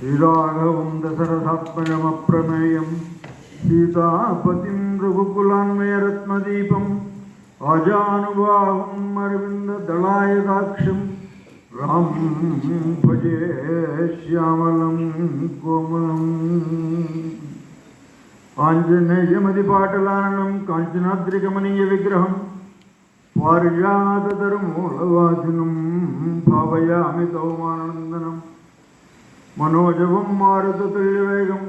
శ్రీరాఘవం దశరథాత్మజమప్రమేయం సీతాపతిం రఘుకులాన్వయరత్నదీపం ఆజానుబాహుం అరవిందదళాయదాక్షం రామం భజే శ్యామలం కోమలం ఆంజనేయమదిపాటలానం కాంచనాద్రికమనీయ విగ్రహం పారిజాతధర్మూలవాసినం భావయామి కౌమానందనం మనోజవం మారుతతుల్యవేగం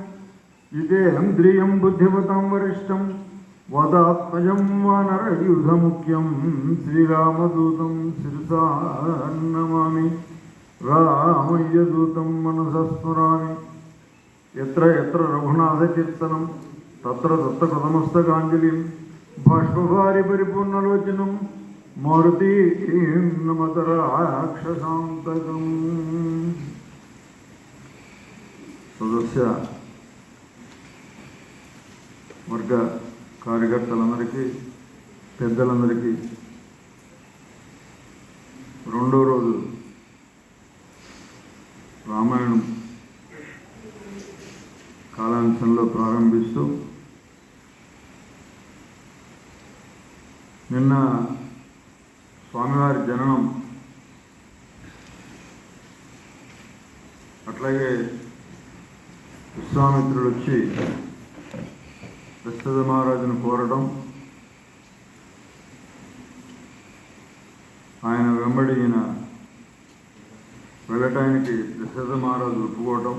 జితేంద్రియం బుద్ధిమతాం వరిష్టం వదాత్మజం వానరయూధముఖ్యం శ్రీరామదూతం శిరసా నమామి రామయ్యదూతం మనసస్మరామి ఎత్ర ఎత్ర రఘునాథకీర్తనం తత్ర తత్ర కృతమస్తకాంజలిం బాష్పభారి పరిపూర్ణలోచనం మారుతి నమత రాక్షసాంతకం. సదస్య వర్గ కార్యకర్తలందరికీ పెద్దలందరికీ రెండో రోజు రామాయణం కాలాంశంలో ప్రారంభిస్తూ నిన్న స్వామివారి జననం, అట్లాగే విశ్వామిత్రుడు వచ్చి దశరథ మహారాజును కోరడం, ఆయన వెంబడి ఈయన వెళ్ళటానికి దశరథ మహారాజు ఒప్పుకోవటం,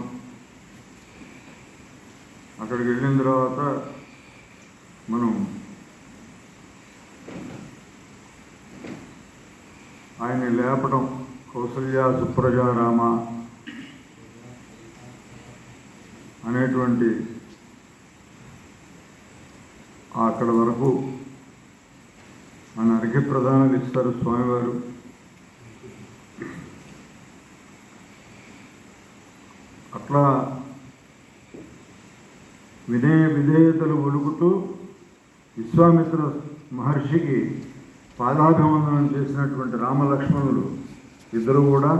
అక్కడికి వెళ్ళిన తర్వాత మనం ఆయన్ని లేపటం, కౌసల్య సుప్రజారామ అనేటువంటి అక్కడ వరకు ఆయన అర్ఘ్య ప్రదానాలు ఇస్తారు స్వామివారు. అట్లా విధేయతలు ఒలుగుతూ విశ్వామిత్ర మహర్షికి పాదాభివందనం చేసినటువంటి రామలక్ష్మణులు ఇద్దరు కూడా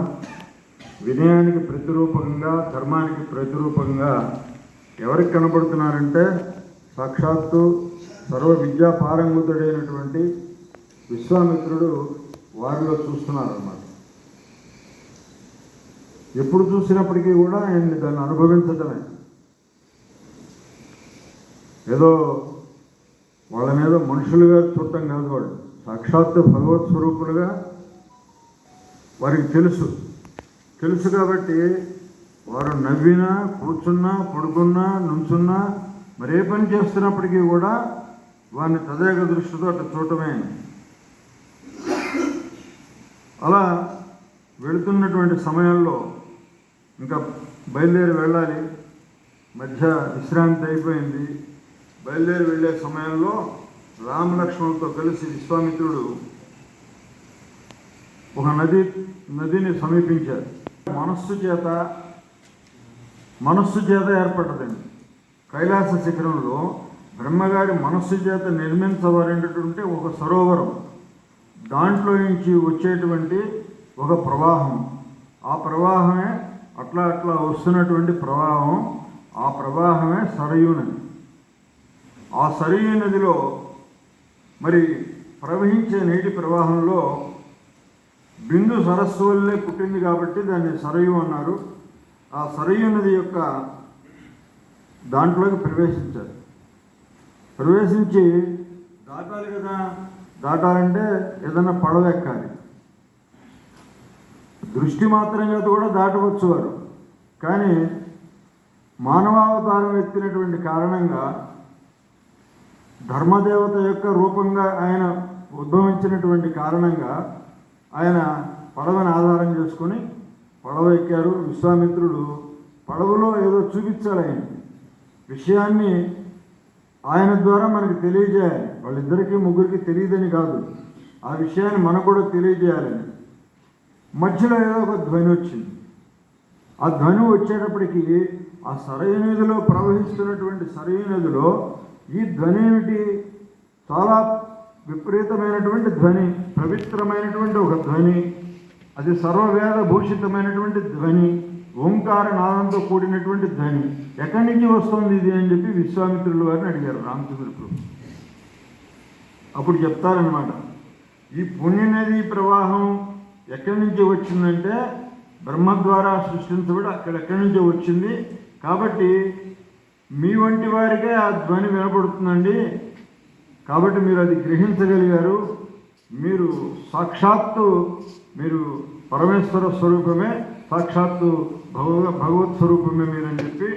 వినయానికి ప్రతిరూపంగా, ధర్మానికి ప్రతిరూపంగా ఎవరికి కనబడుతున్నారంటే సాక్షాత్తు సర్వ విద్యా పారంగతుడైనటువంటి విశ్వామిత్రుడు వారిలో చూస్తున్నారన్నమాట. ఎప్పుడు చూసినప్పటికీ కూడా ఆయన్ని దాన్ని అనుభవించటమే, ఏదో వాళ్ళ మీద మనుషులుగా చూడటం కాదు, వాళ్ళు సాక్షాత్తు భగవత్ స్వరూపులుగా వారికి తెలుసు కాబట్టి వారు నవ్వినా, కూర్చున్నా, పడుకున్నా, నుంచున్నా, మరే పని చేస్తున్నప్పటికీ కూడా వారిని తదేక దృష్టితో అట్లా చూడటమే. అలా వెళుతున్నటువంటి సమయంలో ఇంకా బయలుదేరి వెళ్ళాలి, మధ్య విశ్రాంతి అయిపోయింది. బయలుదేరి వెళ్ళే సమయంలో రామలక్ష్మణులతో కలిసి విశ్వామిత్రుడు ఒక నదిని సమీపించారు. మనస్సు చేత ఏర్పడ్డదండి. కైలాస శిఖరంలో బ్రహ్మగారి మనస్సు చేత నిర్మించబడినటువంటి ఒక సరోవరం, దాంట్లో నుంచి వచ్చేటువంటి ఒక ప్రవాహం, ఆ ప్రవాహమే అట్లా వస్తున్నటువంటి ప్రవాహం, ఆ ప్రవాహమే సరయూ నది. ఆ సరయూ నదిలో మరి ప్రవహించే నీటి ప్రవాహంలో బిందు సరస్సు వల్లే పుట్టింది కాబట్టి దాన్ని సరయూ అన్నారు. ఆ సరయూ నది యొక్క దాంట్లోకి ప్రవేశించి దాటాలి కదా, దాటాలంటే ఏదన్నా పడవ ఎక్కాలి. దృష్టి మాత్రంగా కూడా దాటవచ్చు వారు, కానీ మానవావతారం ఎత్తినటువంటి కారణంగా, ధర్మదేవత యొక్క రూపంగా ఆయన ఉద్భవించినటువంటి కారణంగా ఆయన పడవని ఆధారం చేసుకొని పడవ ఎక్కారు. విశ్వామిత్రుడు పడవలో ఏదో చూపించాలి, ఆయన విషయాన్ని ఆయన ద్వారా మనకు తెలియజేయాలి. వాళ్ళిద్దరికీ ముగ్గురికి తెలియదని కాదు, ఆ విషయాన్ని మనకు కూడా తెలియజేయాలని. మధ్యలో ఏదో ఒక ధ్వని వచ్చింది. ఆ ధ్వని వచ్చేటప్పటికి ఆ సరయూ నదిలో ప్రవహిస్తున్నటువంటి సరయూ నదిలో ఈ ధ్వని ఏమిటి? చాలా విపరీతమైనటువంటి ధ్వని, పవిత్రమైనటువంటి ఒక ధ్వని, అది సర్వవేద భూషితమైనటువంటి ధ్వని, ఓంకార నాదంతో కూడినటువంటి ధ్వని. ఎక్కడి నుంచి వస్తుంది ఇది అని చెప్పి విశ్వామిత్రుల వారిని అడిగారు రామచంద్ర ప్రభు. అప్పుడు చెప్తారనమాట, ఈ పుణ్యనది ప్రవాహం ఎక్కడి నుంచి వచ్చిందంటే బ్రహ్మ ద్వారా సృష్టించబడి అక్కడెక్కడి నుంచో వచ్చింది. కాబట్టి మీ వంటి వారికే ఆ ధ్వని వినపడుతుందండి. కాబట్టి మీరు అది గ్రహించగలిగారు. మీరు సాక్షాత్తు మీరు పరమేశ్వర స్వరూపమే, సాక్షాత్తు భగవత్ స్వరూపమే మీరని చెప్పి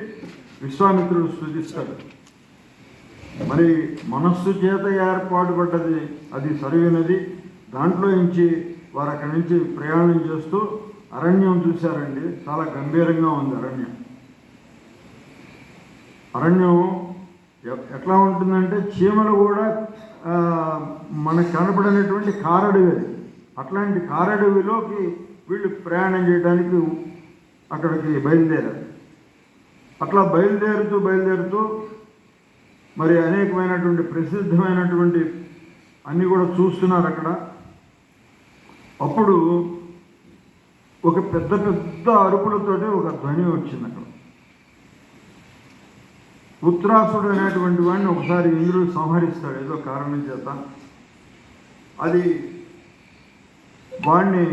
విశ్వామిత్రుడు స్తుతిస్తాడు. మరి మనస్సు చేత ఏర్పాటు పడ్డది అది సరైనది. దాంట్లో నుంచి వారు అక్కడి నుంచి ప్రయాణం చేస్తూ అరణ్యం చూశారండి. చాలా గంభీరంగా ఉంది అరణ్యం. అరణ్యం ఎట్లా ఉంటుందంటే చీమలు కూడా మనకు కనపడినటువంటి కారడవి. అట్లాంటి కారడవిలోకి వీళ్ళు ప్రయాణం చేయడానికి అక్కడికి బయలుదేరారు. అట్లా బయలుదేరుతూ మరి అనేకమైనటువంటి ప్రసిద్ధమైనటువంటి అన్నీ కూడా చూస్తున్నారు అక్కడ. అప్పుడు ఒక పెద్ద పెద్ద అరుపులతోటి ఒక ధ్వని వచ్చింది అక్కడ. ఉత్తరాసుడు అనేటువంటి వాడిని ఒకసారి ఇంద్రుడు సంహరిస్తాడు ఏదో కారణం చేత. అది వాడిని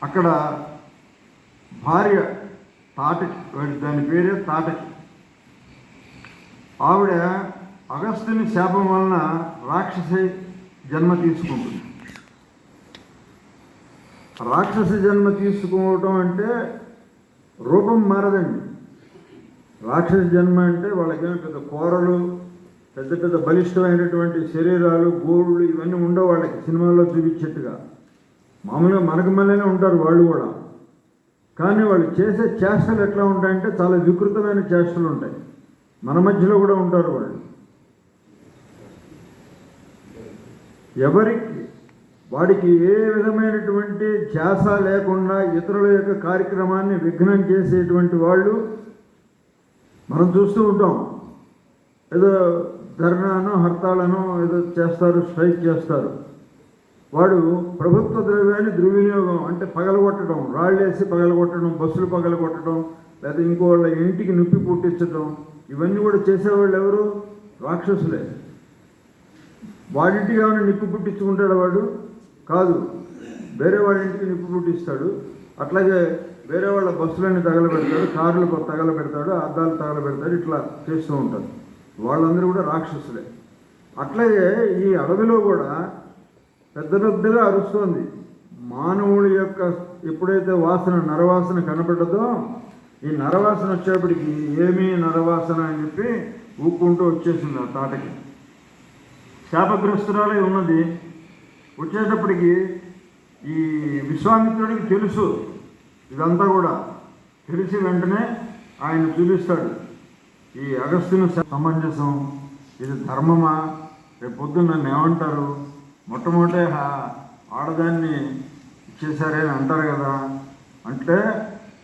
అక్కడ భార్య తాటకి, దాని పేరే తాటకి, ఆవిడ అగస్త్యుని శాపం వలన రాక్షసి జన్మ తీసుకుంటుంది. రాక్షసి జన్మ తీసుకోవటం అంటే రూపం మారదండి. రాక్షస జన్మ అంటే వాళ్ళకేమో పెద్ద కూరలు, పెద్ద పెద్ద బలిష్టమైనటువంటి శరీరాలు, గోళ్ళు ఇవన్నీ ఉండవు వాళ్ళకి సినిమాల్లో చూపించేట్టుగా. మామూలుగా మనకు మళ్ళీనే ఉంటారు వాళ్ళు కూడా. కానీ వాళ్ళు చేసే చేష్టలు ఎట్లా ఉంటాయంటే చాలా వికృతమైన చేష్టలు ఉంటాయి. మన మధ్యలో కూడా ఉంటారు వాళ్ళు. ఎవరికి వాడికి ఏ విధమైనటువంటి ధ్యాస లేకుండా ఇతరుల యొక్క కార్యక్రమాన్ని విఘ్నం చేసేటువంటి వాళ్ళు మనం చూస్తూ ఉంటాం. ఏదో ధర్నానో హర్తాళనో ఏదో చేస్తారు, స్ట్రైక్ చేస్తారు. వాడు ప్రభుత్వ ద్రవ్యాన్ని దుర్వినియోగం అంటే పగలగొట్టడం, రాళ్ళేసి పగలగొట్టడం, బస్సులు పగలగొట్టడం, లేదా ఇంకో వాళ్ళ ఇంటికి నొప్పి పుట్టించడం, ఇవన్నీ కూడా చేసేవాళ్ళు ఎవరు? రాక్షసులే. వాడింటికి ఏమైనా నిప్పు పుట్టించుకుంటాడు వాడు? కాదు, వేరే వాళ్ళ ఇంటికి నిప్పు పుట్టిస్తాడు. అట్లాగే వేరే వాళ్ళ బస్సులన్నీ తగలబెడతాడు, కార్లు తగలబెడతాడు, అద్దాలు తగలబెడతాడు, ఇట్లా చేస్తూ ఉంటారు. వాళ్ళందరూ కూడా రాక్షసులే. అట్లాగే ఈ అడవిలో కూడా పెద్ద పెద్దగా అరుస్తోంది. మానవుడి యొక్క ఎప్పుడైతే వాసన నరవాసన కనపడ్డదో, ఈ నరవాసన వచ్చేప్పటికి ఏమీ నరవాసన అని చెప్పి ఊక్కుంటూ వచ్చేసింది ఆ తాటకి. శాపగ్రస్తురాలే ఉన్నది. వచ్చేటప్పటికి ఈ విశ్వామిత్రుడికి తెలుసు ఇదంతా కూడా. తెలిసి వెంటనే ఆయన చూపిస్తాడు, ఈ అగస్త్యుని సమంజసం, ఇది ధర్మమా? రేపు పొద్దున్న నన్ను ఏమంటారు? మొట్టమొదటి ఆడదాన్ని ఇచ్చేసారే అని అంటారు కదా. అంటే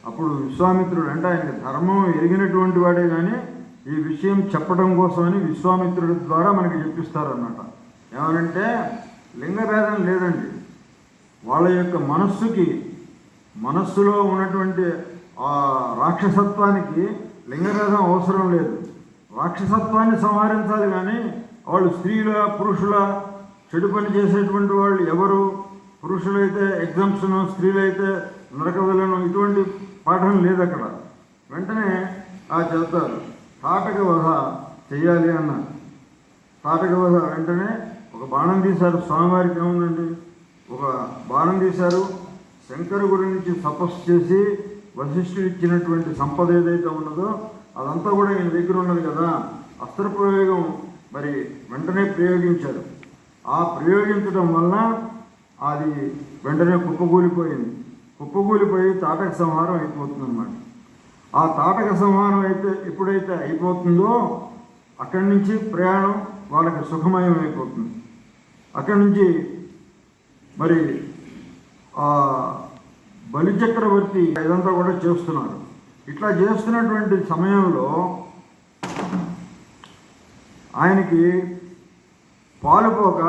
అప్పుడు విశ్వామిత్రుడు అంటే ఆయనకి ధర్మం ఎరిగినటువంటి వాడే, కానీ ఈ విషయం చెప్పడం కోసమని విశ్వామిత్రుడి ద్వారా మనకి చెప్పిస్తారన్నమాట. ఏమనంటే లింగభేదం లేదండి. వాళ్ళ యొక్క మనస్సులో ఉన్నటువంటి ఆ రాక్షసత్వానికి లింగభేదం అవసరం లేదు. రాక్షసత్వాన్ని సంహరించాలి, కానీ వాళ్ళు స్త్రీల పురుషుల చెడు పని చేసేటువంటి వాళ్ళు ఎవరు? పురుషులైతే ఎగ్జామ్షను, స్త్రీలైతే నరక విలను, ఇటువంటి పాఠం లేదు అక్కడ. వెంటనే చెప్తారు తాటక వధ చెయ్యాలి అన్నారు. తాటక వధ వెంటనే ఒక బాణం తీశారు. స్వామివారికి ఏముందండి, ఒక బాణం తీశారు. శంకరు గురించి తపస్సు చేసి వశిష్ఠుడు ఇచ్చినటువంటి సంపద ఏదైతే ఉన్నదో అదంతా కూడా ఈయన దగ్గర ఉన్నది కదా. అస్త్ర ప్రయోగం మరి వెంటనే ప్రయోగించారు. ఆ ప్రయోగించడం వల్ల అది వెంటనే కుప్పకూలిపోయింది. కుప్పకూలిపోయి తాటక సంహారం అయిపోతుందన్నమాట. ఆ తాటక సంహారం ఎప్పుడైతే అయిపోతుందో అక్కడి నుంచి ప్రయాణం వాళ్ళకి సుఖమయం అయిపోతుంది. అక్కడి నుంచి మరి బలిచక్రవర్తి ఇదంతా కూడా చేస్తున్నారు. ఇట్లా చేస్తున్నటువంటి సమయంలో ఆయనకి పాలుపోక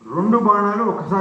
2 బాణాలు ఒకసారి